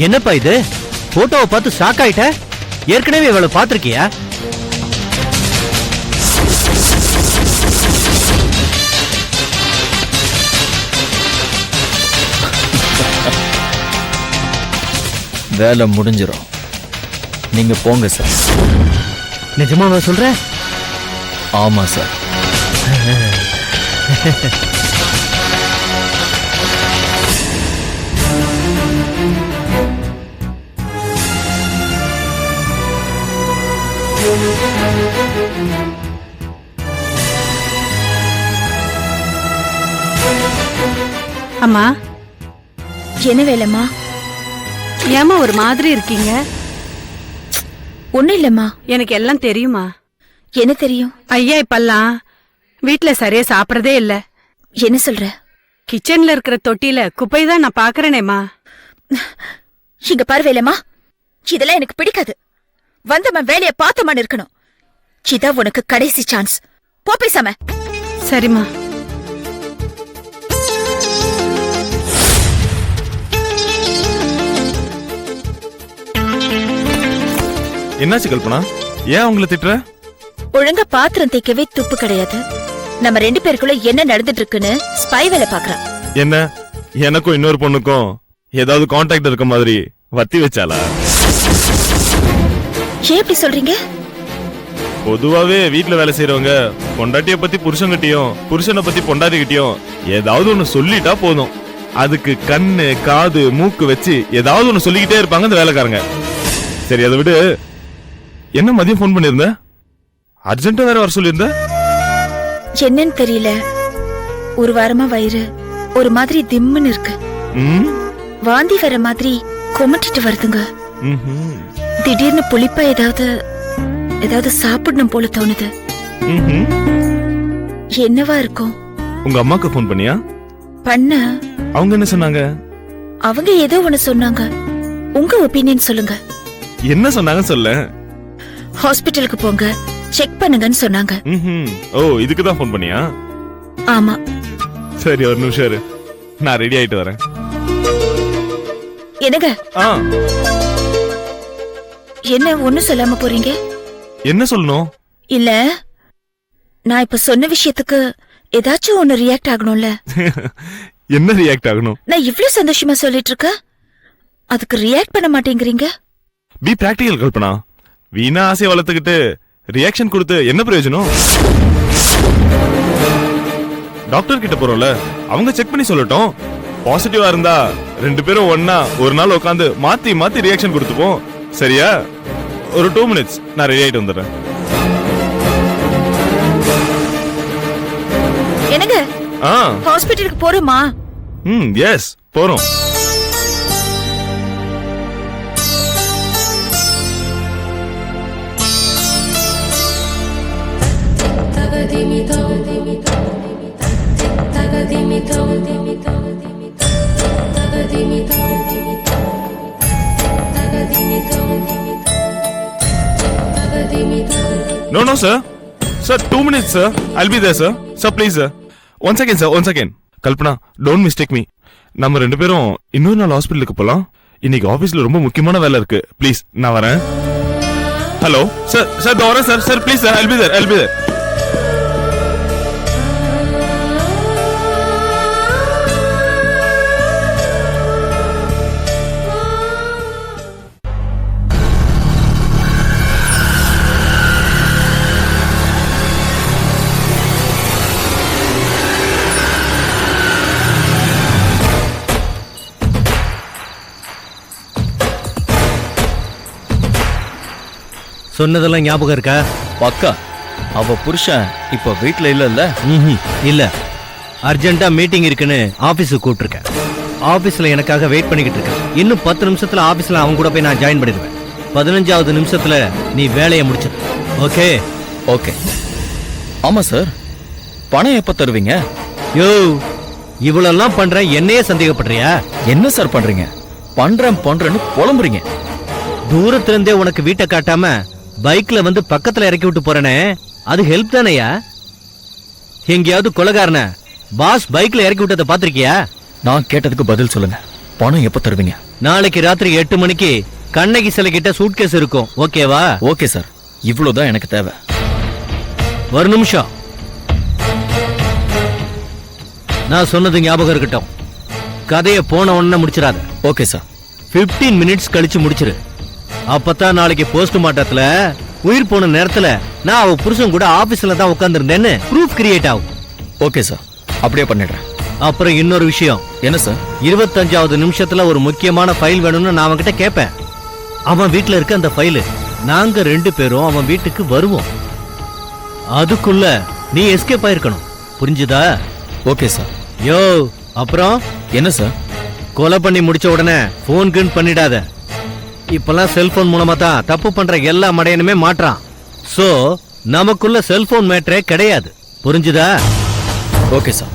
என்னப்பா இது? போட்டோவை பார்த்து ஷாக் ஆயிட்ட? ஏற்கனவே இவளை பார்த்திருக்கியா? வேலை முடிஞ்சிடும், நீங்க போங்க சார். நிஜமாவா சொல்ற? ஆமா சார். அம்மா, என்ன வேலைம்மா? ஏமா ஒரு மாதிரி இருக்கீங்க? ஒண்ணும் இல்லம்மா. எனக்கு எல்லாம் தெரியுமா. என்ன தெரியும்? ஐயா இப்பெல்லாம் வீட்டுல சரியா சாப்பிடறதே இல்ல. என்ன சொல்ற? கிச்சன்ல இருக்கிற தொட்டில குப்பை தான் நான் பாக்குறேனேமா. இங்க பாரு வேலைம்மா, இதெல்லாம் எனக்கு பிடிக்காது. வந்தவன் வேலைய பார்த்தவன் இருக்கணும். இதான் உனக்கு கடைசி சான்ஸ். போ பேசாம. சரிம்மா. என்னாச்சு கல்பனா? ஏன் அவங்கள திட்டுற? ஒழுங்கா பாத்திரம் தேய்க்கவே துப்பு கிடையாது. நம்ம 2 பேருக்குள்ள என்ன நடந்துட்டு இருக்குன்னு ஸ்பை வேலை பாக்குறான். என்ன, எனக்கும் இன்னொரு பொண்ணுக்கும் ஏதாவது கான்டாக்ட் இருக்க மாதிரி வத்தி வச்சாளா? ஏன் இப்படி சொல்றீங்க? பொதுவாவே வீட்டுல வேலை செய்யறவங்க பொண்டாட்டிய பத்தி புருஷன்கிட்டயும், புருஷனை பத்தி பொண்டாட்டிகிட்டயும் ஏதாவது ஒண்ணு சொல்லிட்டா போதும். அதுக்கு கண்ணு, காது, மூக்கு வச்சு ஏதாவது ஒண்ணு சொல்லிக்கிட்டே இருப்பாங்க அந்த வேலைக்காரங்க. சரி, அதை விடு. என்ன மதியம் போன் பண்ணிருந்த? அர்ஜென்ட்டா வேற வர சொல்லிருந்த? என்னன்னு தெரியல, ஒரு வாரமா வயிறு ஒரு மாதிரி திம்முன்னு இருக்கு. வாந்தி வர மாதிரி கொமட்டிட்டு வருதுங்க. திடீர்னு புளிப்பா ஏதாவது சாப்பிடணும் போல தோணுது. என்னவா இருக்கும்? உங்க அம்மாக்கு போன் பண்ணியா? பண்ண. அவங்க என்ன சொன்னாங்க? அவங்க ஏதோ ஒண்ணு சொன்னாங்க. உங்க ஒப்பீனியன் சொல்லுங்க. என்ன சொன்னாங்க சொல்ல. ஹாஸ்பிட்டலுக்கு போங்க, செக் பண்ணுங்கன்னு சொன்னாங்க. ஓ, இதுக்கு தான் போன் பண்ணியா? ஆமா. சரி, ஒரு நிமிஷம் இரு, நான் ரெடி ஆயிட்டு வரேன். என்னங்க? என்ன ஒண்ணு சொல்லாம போறீங்க? என்ன சொல்லணும்? இல்ல, நான் இப்ப சொன்ன விஷயத்துக்கு ஏதாச்சும் ஒண்ணு ரியாக்ட் ஆகணும்ல. என்ன ரியாக்ட் ஆகணும்? நான் இவ்ளோ சந்தோஷமா சொல்லிட்டு இருக்கேன், அதுக்கு ரியாக்ட் பண்ண மாட்டேங்கிறீங்க. B practical Kalpana. வீணா ஆசையை வளர்த்துக்கிட்டு ரியாக்ஷன் கொடுத்து என்ன பிரயோஜனம்? டாக்டர் கிட்ட போறோம்ல, அவங்க செக் பண்ணி சொல்லட்டும். பாசிட்டிவா இருந்தா 2 பேரும் ஒன்னா ஒரு நாள் உட்காந்து மாத்தி மாத்தி ரியாக்ஷன் கொடுத்துப்போம். சரியா? ஒரு 2 minutes, நான் ரெடி ஆயிட்டு வந்துடுறேன். என்னங்க? ஹாஸ்பிட்டலுக்கு போறோமா? எஸ், போறோம். No, sir. Sir, 2 minutes, sir. I'll be there, sir. Sir, please, sir. One second, sir. One second. Kalpana, don't mistake me. நம்ம 2 பேரும் இன்னொரு நாள் ஹாஸ்பிட்டலுக்கு போலாம். இன்னைக்கு ஆபீஸ்ல ரொம்ப முக்கியமான வேலை இருக்கு. ப்ளீஸ், நான் வரேன். Hello sir. சார் வரேன் sir. Sir please sir, I'll be there. I'll be there. சொன்னதெல்லாம் ஞாபகம் இருக்கா? பக்கா. அவ புருஷன் இப்ப வீட்டுல இல்ல. இல்ல, அர்ஜென்ட்டா மீட்டிங் இருக்குன்னு ஆபீஸுக்கு கூப்பிட்டுருக்கேன். ஆபீஸ்ல எனக்காக வெயிட் பண்ணிக்கிட்டு இருக்கேன். இன்னும் 10 நிமிஷத்துல ஆபீஸ்ல அவங்க கூட போய் நான் ஜாயின் பண்ணிடுவேன். 15வது நிமிஷத்துல நீ வேலையை முடிச்சிடு. ஓகே? ஓகே. ஆமா சார், பணம் எப்ப தருவீங்க? யோ, இவ்வளெல்லாம் பண்றேன், என்னையே சந்தேகப்படுறியா? என்ன சார் பண்றீங்க? பண்றேன்னு புலம்புறீங்க. தூரத்துல இருந்தே உனக்கு வீட்டை காட்டாம பைக்ல வந்து பக்கத்துல இறக்கி விட்டு போறேனே, அது ஹெல்ப் தானையா? எங்கேயாவது கொலைகாரன பாஸ் பைக்ல இறக்கி விட்டதை பாத்திருக்கியா? நான் கேட்டதுக்கு பதில் சொல்லுங்க. பணம் எப்ப தருவீங்க? நாளைக்கு ராத்திரி 8 மணிக்கு கண்ணகி சிலை கிட்ட சூட்கேஸ் இருக்கும், ஓகேவா? ஓகே சார், இவ்வளவுதான் எனக்கு தேவை. ஒரு நிமிஷம், நான் சொன்னது ஞாபகம் இருக்கட்டும். கதையை போன உடனே முடிச்சிடாத. Okay sir. 15 மினிட்ஸ் கழிச்சு முடிச்சிரு. அப்பதான் நாளைக்கு போஸ்ட்மார்ட்டத்துல உயிர் போன நேரத்துல நான் அவ புருஷன் கூட ஆபீஸ்ல தான் உட்கார்ந்திருந்தேன்னு ப்ரூஃப் கிரியேட் ஆகும். ஓகே சார், அப்படியே பண்ணிடுறேன். அப்புறம் இன்னொரு விஷயம், என்ன சார்? 25வது நிமிஷத்துல ஒரு முக்கியமான ஃபைல் வேணும்னு நான் அவன்கிட்ட கேட்பேன். அவன் வீட்டுல இருக்க அந்த ஃபைலு நாங்க 2 பேரும் அவன் வீட்டுக்கு வருவோம். அதுக்குள்ள நீ எஸ்கேப் ஆயிருக்கணும், புரிஞ்சுதா? Okay sir. யோ, அப்புறம் என்ன சார்? கொலை பண்ணி முடிச்ச உடனே போன் கின் பண்ணிடாத. இப்பெல்லாம் செல்போன் மூலமா தான் தப்பு பண்ற எல்லா மடையனுமே மாட்றான். சோ நமக்குள்ள செல்போன் மேட்டரே கிடையாது, புரிஞ்சுதா? Okay sir.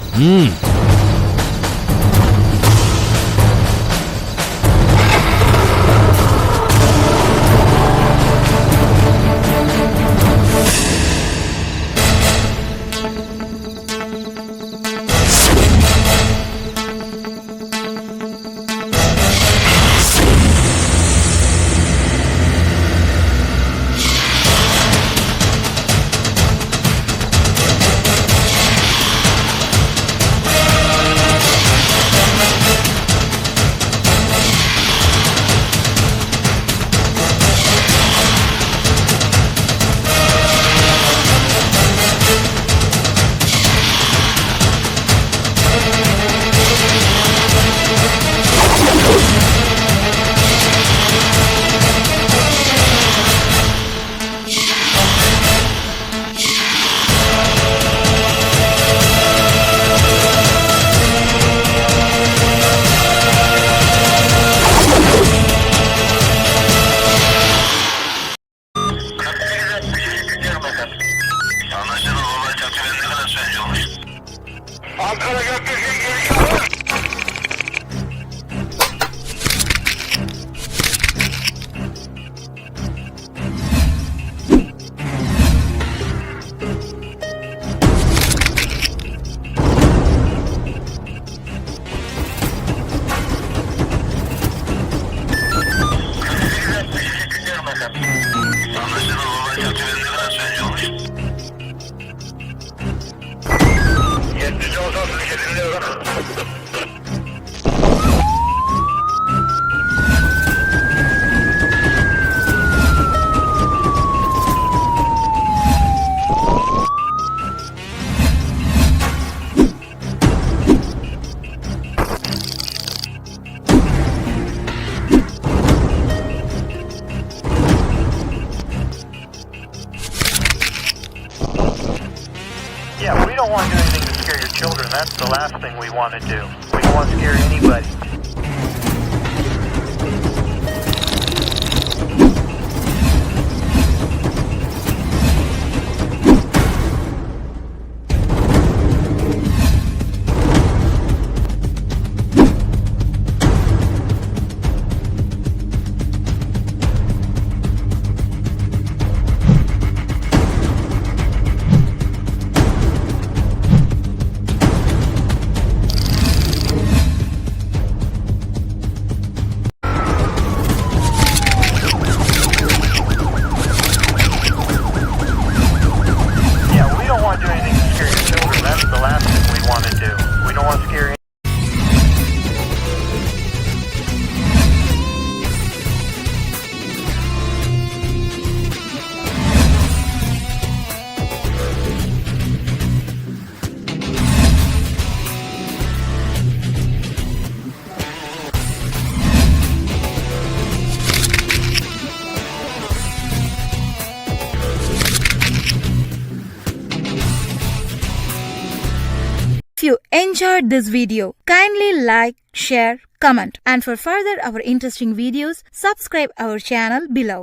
Yeah, we don't want to do anything to scare your children. That's the last thing we want to do. We don't want to scare anybody. If you enjoyed this video, kindly like, share, comment, and for further our interesting videos, subscribe our channel below.